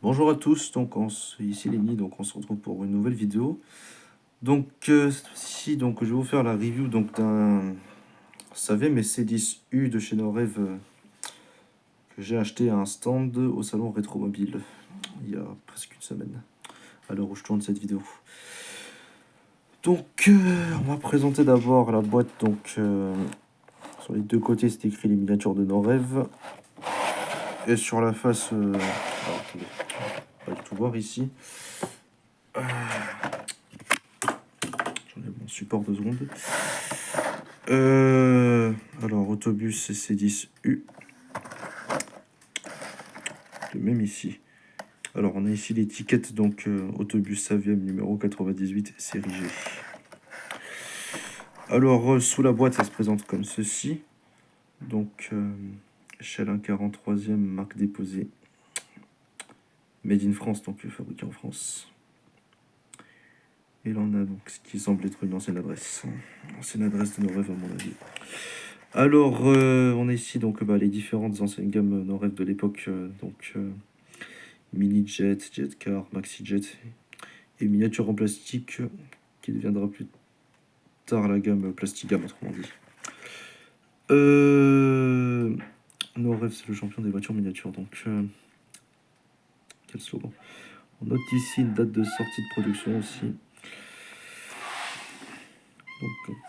Bonjour à tous, ici Lenny, donc on se retrouve pour une nouvelle vidéo. Cette fois-ci, je vais vous faire la review d'un Savia C10U de chez Norev que j'ai acheté à un stand au salon Rétromobile il y a presque une semaine, à l'heure où je tourne cette vidéo. On va présenter d'abord la boîte. Sur les deux côtés, c'est écrit les miniatures de Norev. Et sur la face, alors, attendez, on va tout voir ici. J'enlève mon support 2 secondes. Alors, autobus C10U. De même ici. Alors, on a ici l'étiquette, autobus Saviem numéro 98, série G. Alors, sous la boîte, ça se présente comme ceci. Échelle 1,43e, marque déposée. Made in France, fabriqué en France. Et là, on a donc ce qui semble être une ancienne adresse. Ancienne adresse de Norev, à mon avis. Alors, on a ici les différentes anciennes gammes Norev de l'époque. Mini Jet, Jet Car, Maxi Jet et miniature en plastique qui deviendra plus tard la gamme Plastigam, autrement dit. Norev, c'est le champion des voitures miniatures. Quel slogan. On note ici une date de sortie de production aussi.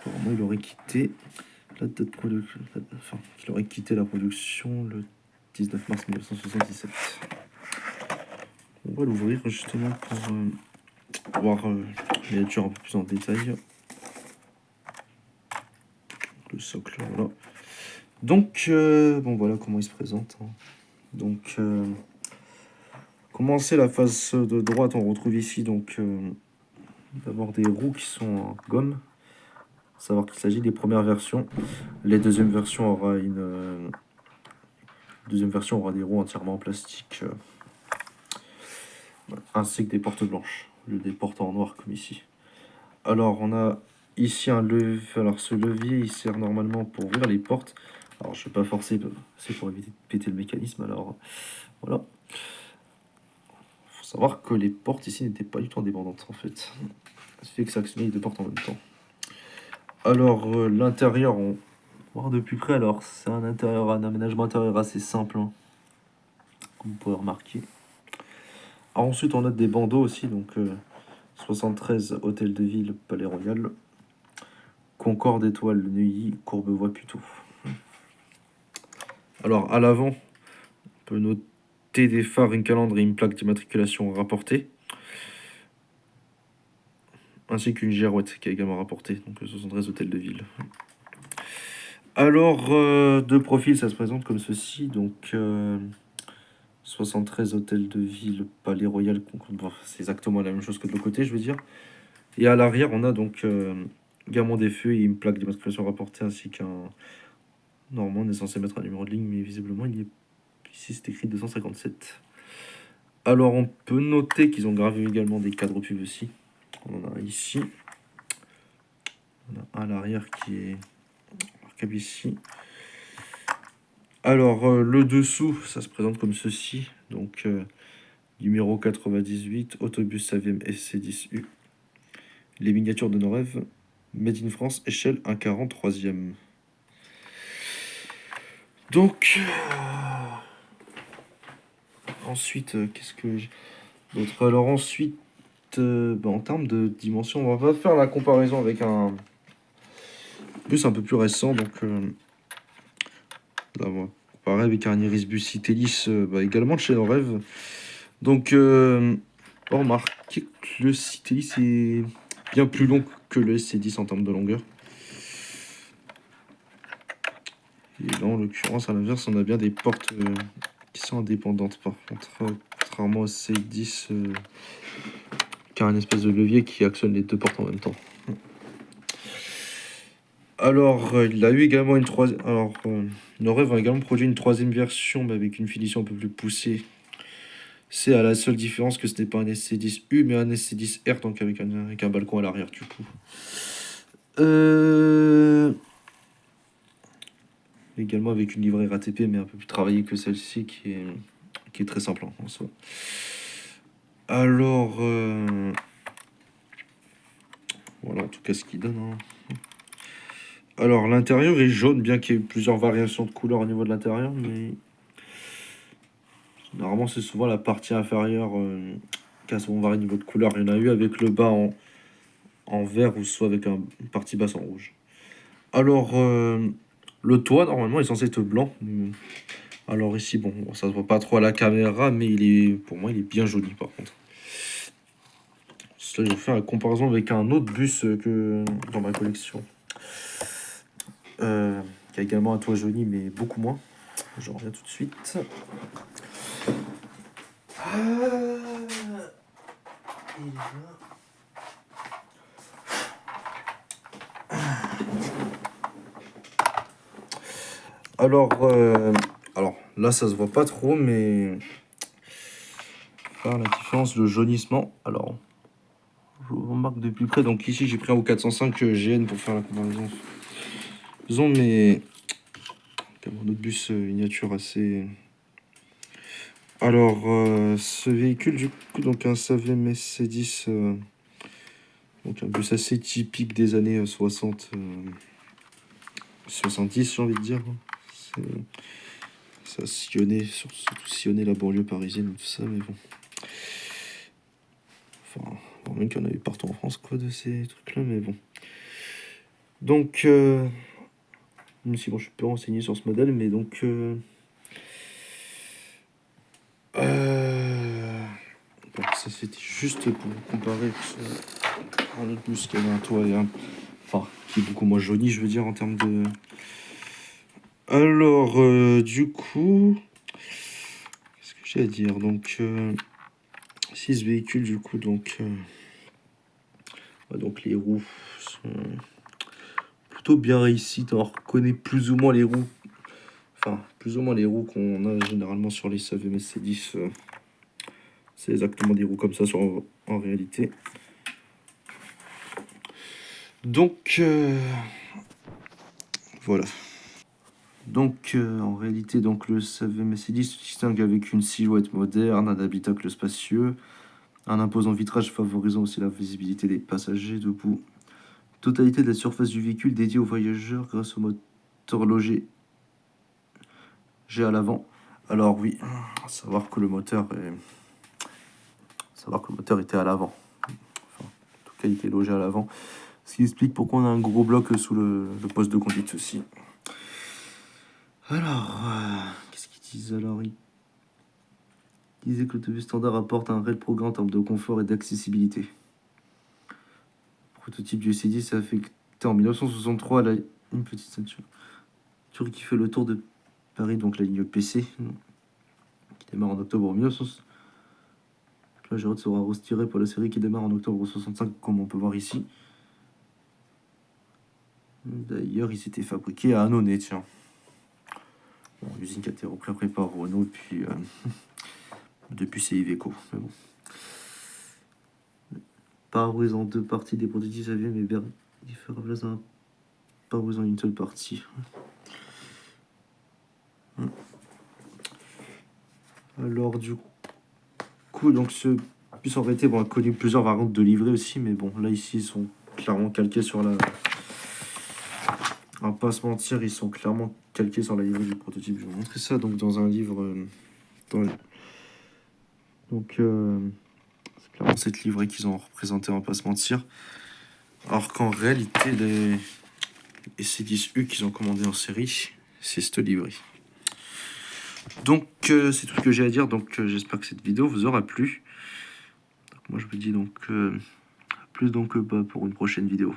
Apparemment, il aurait quitté la date de production, qu'il aurait quitté la production le 19 mars 1977. On va l'ouvrir justement pour voir la miniature un peu plus en détail. Le socle, voilà. Voilà comment il se présente. Commencer la face de droite, on retrouve ici d'abord des roues qui sont en gomme. À savoir qu'il s'agit des premières versions. Les deuxième version aura des roues entièrement en plastique, ainsi que des portes blanches, au lieu des portes en noir comme ici. Alors on a ici un levier. Alors ce levier il sert normalement pour ouvrir les portes. Alors je vais pas forcer, c'est pour éviter de péter le mécanisme. Alors voilà. Faut savoir que les portes ici n'étaient pas du tout indépendantes en fait. Ça fait que ça actionnait les deux portes en même temps. Alors l'intérieur, on va voir de plus près. Alors c'est un aménagement intérieur assez simple, hein, comme vous pouvez remarquer. Alors, ensuite on note des bandeaux aussi, 73 Hôtel de Ville, Palais Royal, Concorde Étoile, Neuilly, Courbevoie, Puteaux. Alors à l'avant, on peut noter des phares, une calandre et une plaque d'immatriculation rapportée, ainsi qu'une girouette qui est également rapportée, donc 73 Hôtel de Ville. Alors, de profil, ça se présente comme ceci. 73 Hôtel de Ville, Palais Royal, c'est exactement la même chose que de l'autre côté, je veux dire. Et à l'arrière, on a Gamon des Feux et une plaque d'immatriculation rapportée, ainsi qu'un... Normalement, on est censé mettre un numéro de ligne, mais visiblement, ici, c'est écrit 257. Alors, on peut noter qu'ils ont gravé également des cadres pubs aussi. On en a ici. On a un à l'arrière qui est marquable ici. Alors, le dessous, ça se présente comme ceci. Numéro 98, autobus Saviem SC10U. Les miniatures de Norev, Made in France, échelle 1,43e. Ensuite, qu'est-ce que j'ai d'autre? Alors ensuite, en termes de dimension, on va pas faire la comparaison avec un bus un peu plus récent. Là, on va comparer avec un Irisbus Citelis, également de chez Norev. Remarquez que le Citelis est bien plus long que le SC10 en termes de longueur. Et là, en l'occurrence, à l'inverse, on a bien des portes qui sont indépendantes. Par contre, contrairement au C10, qui a un espèce de levier qui actionne les deux portes en même temps. Alors, il a eu également une troisième. Alors, Norev a également produit une troisième version, mais avec une finition un peu plus poussée. C'est à la seule différence que ce n'est pas un SC10U, mais un SC10R, donc avec un balcon à l'arrière, du coup. Également avec une livrée RATP, mais un peu plus travaillée que celle-ci, qui est très simple en soi. Alors, voilà en tout cas ce qu'il donne, hein. Alors, l'intérieur est jaune, bien qu'il y ait plusieurs variations de couleurs au niveau de l'intérieur, mais normalement c'est souvent la partie inférieure qui a souvent varié au niveau de couleur. Il y en a eu avec le bas en vert ou soit avec une partie basse en rouge. Alors, le toit normalement est censé être blanc. Alors ici, bon, ça se voit pas trop à la caméra, mais pour moi, il est bien joli par contre. Là, je vais faire la comparaison avec un autre bus que dans ma collection. Qui a également un toit joli, mais beaucoup moins. J'en reviens tout de suite. Alors là, ça se voit pas trop, mais la différence, le jaunissement. Alors, je remarque de plus près. Donc ici, j'ai pris un O405 GN pour faire la comparaison. Disons, mais comme un autre bus miniature assez. Alors, ce véhicule, du coup, donc un SAV MC10, donc un bus assez typique des années 60, 70, j'ai envie de dire. Ça sillonnait, surtout sillonnait la banlieue parisienne et tout ça, mais bon. Enfin, même qu'il y en avait partout en France, quoi, de ces trucs-là, mais bon. Donc, même si bon, je suis peu renseigné sur ce modèle, mais donc. Bon, ça c'était juste pour comparer un autre bus qui avait un toit et enfin, qui est beaucoup moins joli, je veux dire, en termes de. Alors, du coup, qu'est-ce que j'ai à dire? Donc, si ce véhicule, du coup, donc les roues sont plutôt bien réussies. On reconnaît plus ou moins les roues, enfin, plus ou moins les roues qu'on a généralement sur les SAV MC10. C'est exactement des roues comme ça en réalité. Donc, voilà. Donc, en réalité, donc, le SAV Mercedes se distingue avec une silhouette moderne, un habitacle spacieux, un imposant vitrage favorisant aussi la visibilité des passagers debout. Totalité de la surface du véhicule dédiée aux voyageurs grâce au moteur logé G à l'avant. Alors oui, savoir que le moteur était à l'avant. Enfin, en tout cas, il était logé à l'avant. Ce qui explique pourquoi on a un gros bloc sous le poste de conduite aussi. Alors, qu'est-ce qu'ils disent alors? Ils disaient que l'autobus standard apporte un réel progrès en termes de confort et d'accessibilité. Le prototype du C10 s'est affecté en 1963 à une petite ceinture qui fait le tour de Paris, donc la ligne PC, qui démarre en octobre 1960. La Gérotte sera retirée pour la série qui démarre en octobre 65, comme on peut voir ici. D'ailleurs, il s'était fabriqué à Annonay, tiens. Bon, l'usine qui a été reprise après par Renault, et puis depuis c'est Iveco. Mais bon. Pare-brise en deux parties des prototypes avions, mais différents places d'un pare-brise en une seule partie. Alors du coup, donc ce bus en réalité a connu plusieurs variantes de livrée aussi, mais bon, là ici ils sont clairement calqués sur la. On va pas se mentir, ils sont clairement calqués sur la livrée du prototype. Je vais vous montrer ça donc dans un livre. Donc c'est clairement cette livrée qu'ils ont représentée, on va pas se mentir. Alors qu'en réalité, les C10U qu'ils ont commandé en série, c'est cette livrée. Donc c'est tout ce que j'ai à dire. Donc j'espère que cette vidéo vous aura plu. Donc, moi je vous dis donc plus donc pour une prochaine vidéo.